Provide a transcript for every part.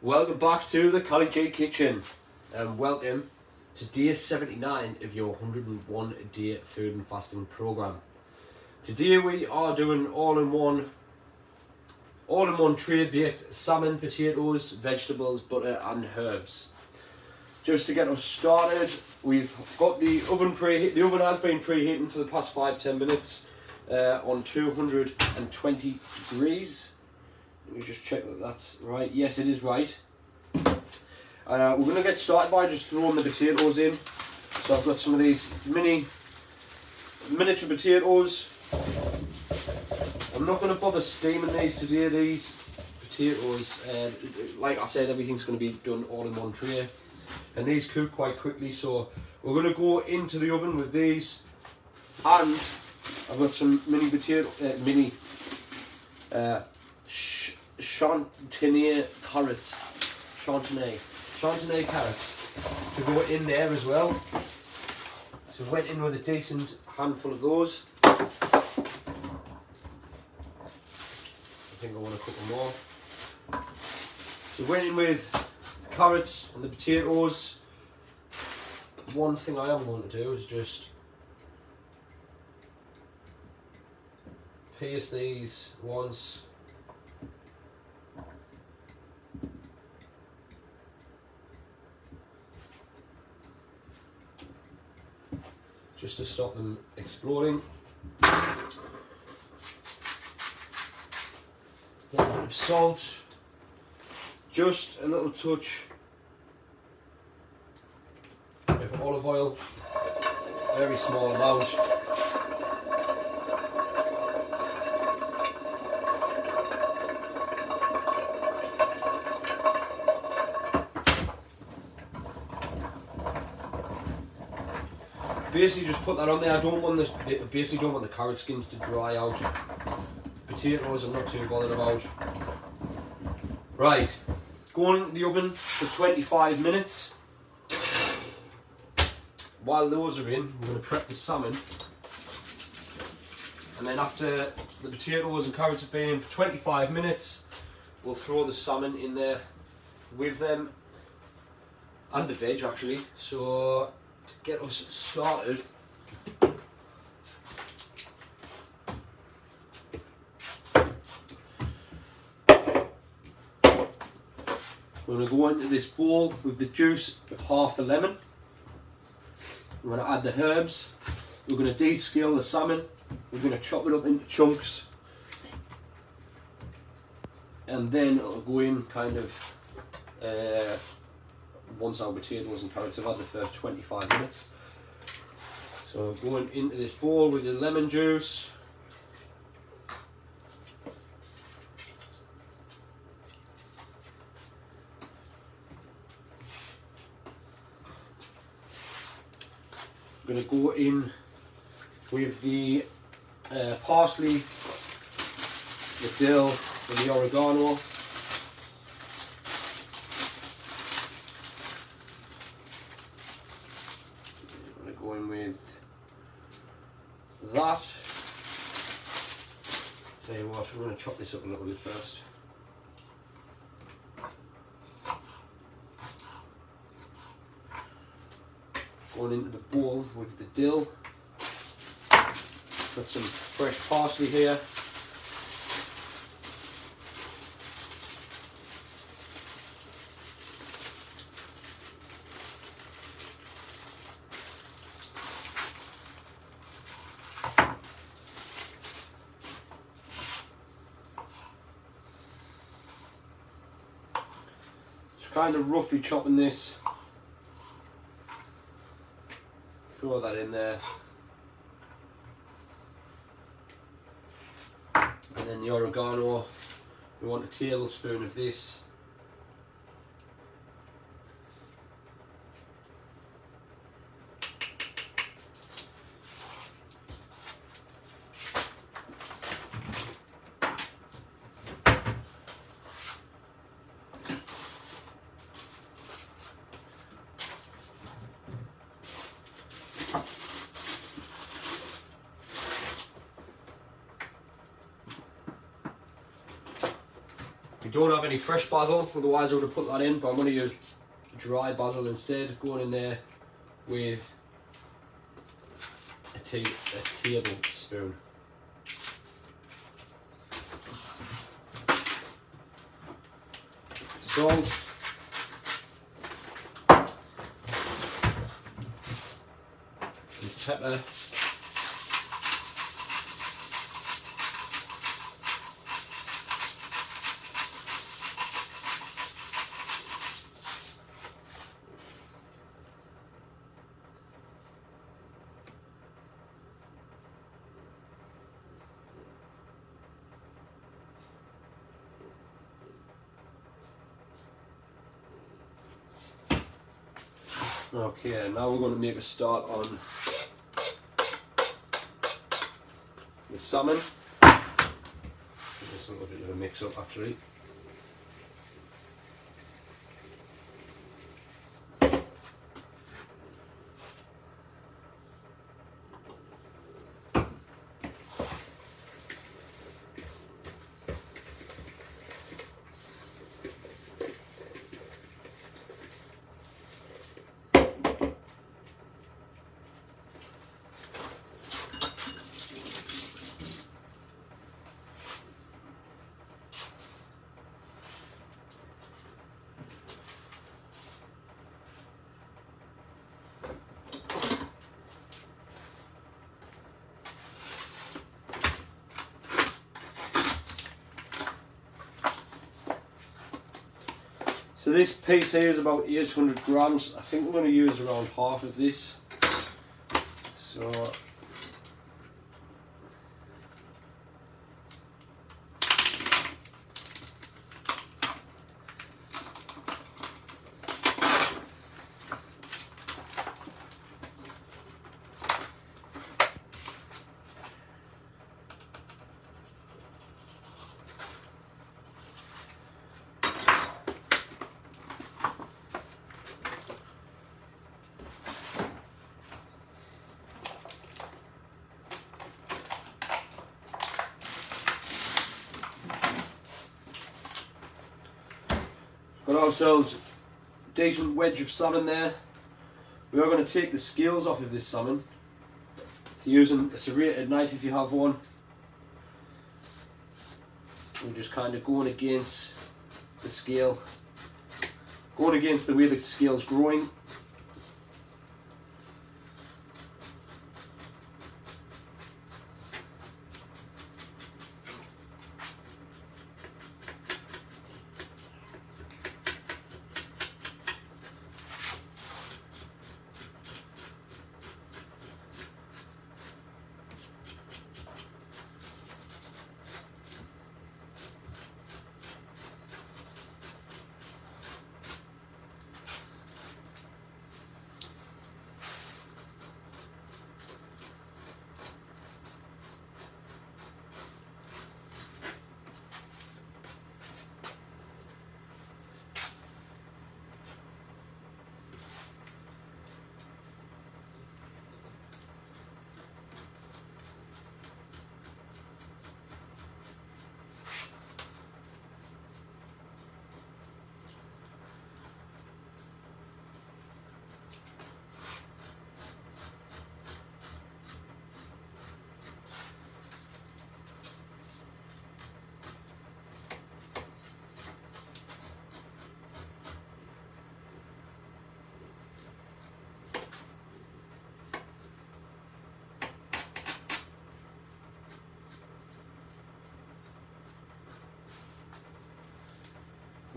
Welcome back to the Cali G Kitchen, and welcome to day 79 of your 101 day food and fasting program. Today we are doing all-in-one tray baked salmon, potatoes, vegetables, butter and herbs. Just to get us started, we've got the oven preheat. The oven has been preheating for the past 5-10 minutes on 220 degrees. Let me just check that that's right. Yes, it is right. We're going to get started by just throwing the potatoes in. So I've got some of these miniature potatoes. I'm not going to bother steaming these today. These potatoes, like I said, everything's going to be done all in one tray. And these cook quite quickly, so we're going to go into the oven with these. And I've got some chantenay carrots to go in there as well. So we went in with a decent handful of those. I think I want a couple more. So we went in with the carrots and the potatoes. One thing I am going to do is just pierce these once. Just to stop them exploding. A little bit of salt, just a little touch of olive oil, very small amount. Basically just put that on there. I don't want basically don't want the carrot skins to dry out. Potatoes I'm not too bothered about. Right, going into the oven for 25 minutes. While those are in, we're going to prep the salmon. And then after the potatoes and carrots have been in for 25 minutes, we'll throw the salmon in there with them, and the veg actually. So to get us started, we're going to go into this bowl with the juice of half a lemon. We're going to add the herbs. We're going to descale the salmon. We're going to chop it up into chunks, and then it'll go in kind of once our potatoes and carrots have had the first 25 minutes. So going into this bowl with the lemon juice. I'm going to go in with the parsley, the dill and the oregano. With that, tell you what, we're going to chop this up a little bit first. Going into the bowl with the dill. Got some fresh parsley here. Kind of roughly chopping this, throw that in there, and then the oregano, we want a tablespoon of this. We don't have any fresh basil, otherwise I would have put that in, but I'm going to use dry basil instead, going in there with a tablespoon. Salt. And pepper. Okay, now we're going to make a start on the salmon. This is a little bit of a mix up actually. So this piece here is about 800 grams. I think we're going to use around half of this. So got ourselves a decent wedge of salmon there. We are going to take the scales off of this salmon using a serrated knife if you have one. We're just kind of going against the scale, going against the way the scale's growing.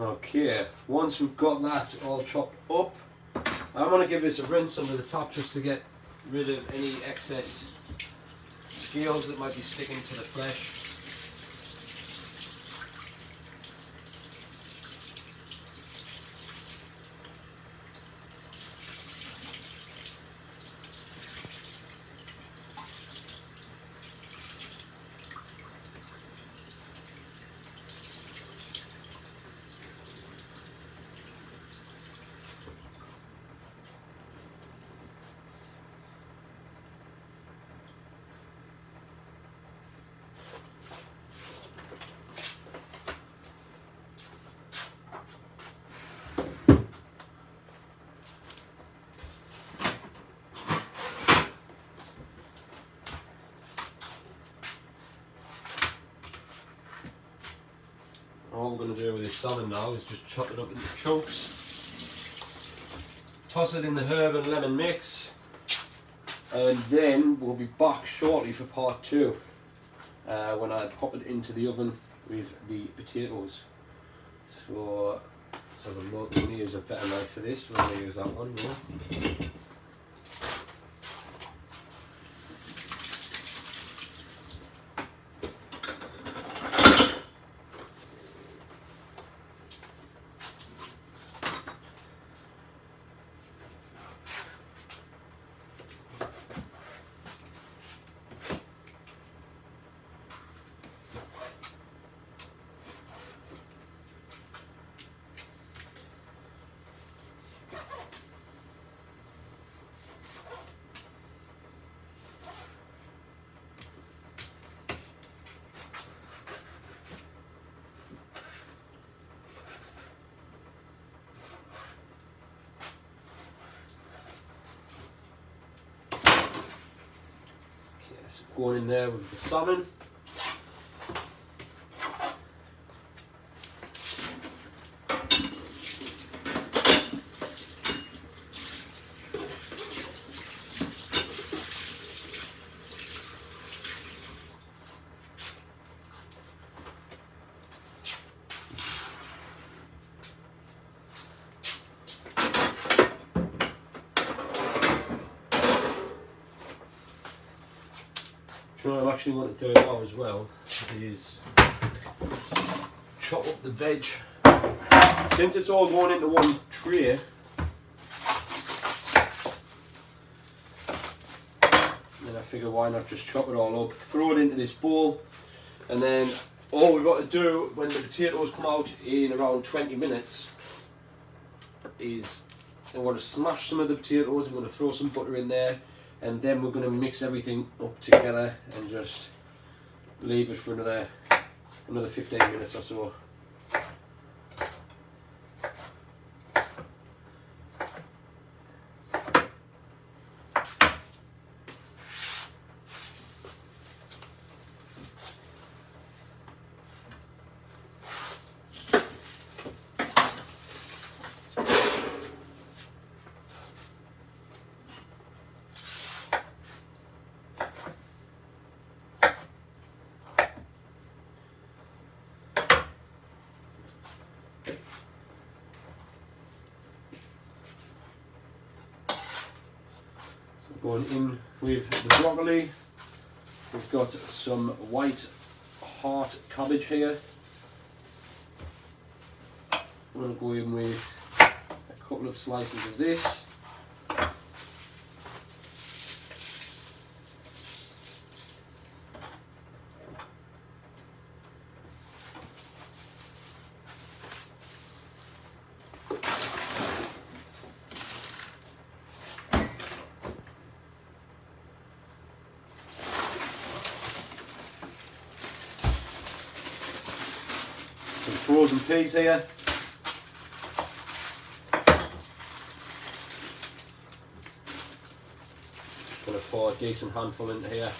Okay, once we've got that all chopped up, I'm going to give this a rinse under the top just to get rid of any excess scales that might be sticking to the flesh. All we're going to do with this salmon now is just chop it up into chunks, toss it in the herb and lemon mix, and then we'll be back shortly for part 2 when I pop it into the oven with the potatoes. So let's have a look. I'm going to use a better knife for this. I'm going to use that one. Yeah. Going in there with the salmon. What I actually want to do now as well is chop up the veg. Since it's all going into one tray, then I figure why not just chop it all up, throw it into this bowl, and then all we've got to do when the potatoes come out in around 20 minutes is I'm going to smash some of the potatoes, I'm going to throw some butter in there, and then we're going to mix everything up together and just leave it for another 15 minutes or so. Going in with the broccoli, we've got some white heart cabbage here. I'm going to go in with a couple of slices of this. Some frozen peas here. Just going to pour a decent handful into here.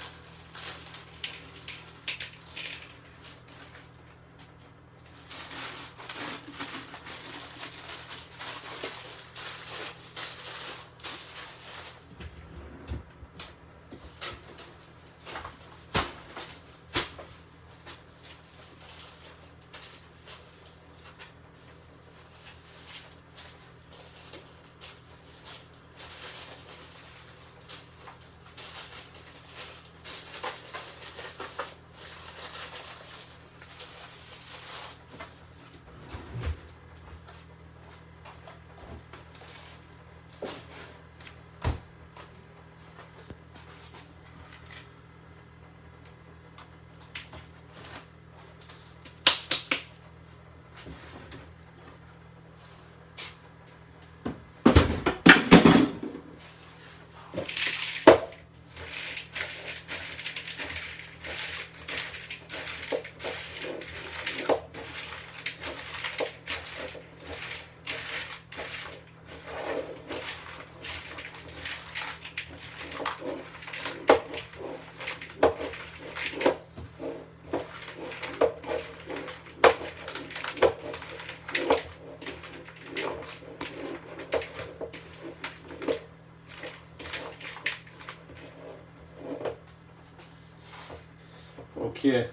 Okay,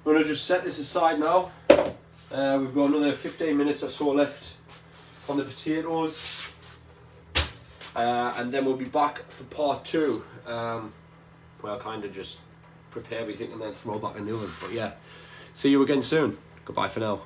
we're going to just set this aside now. We've got another 15 minutes or so left on the potatoes. And then we'll be back for part 2. Where I'll kind of just prepare everything and then throw back in the oven. But yeah, see you again soon. Goodbye for now.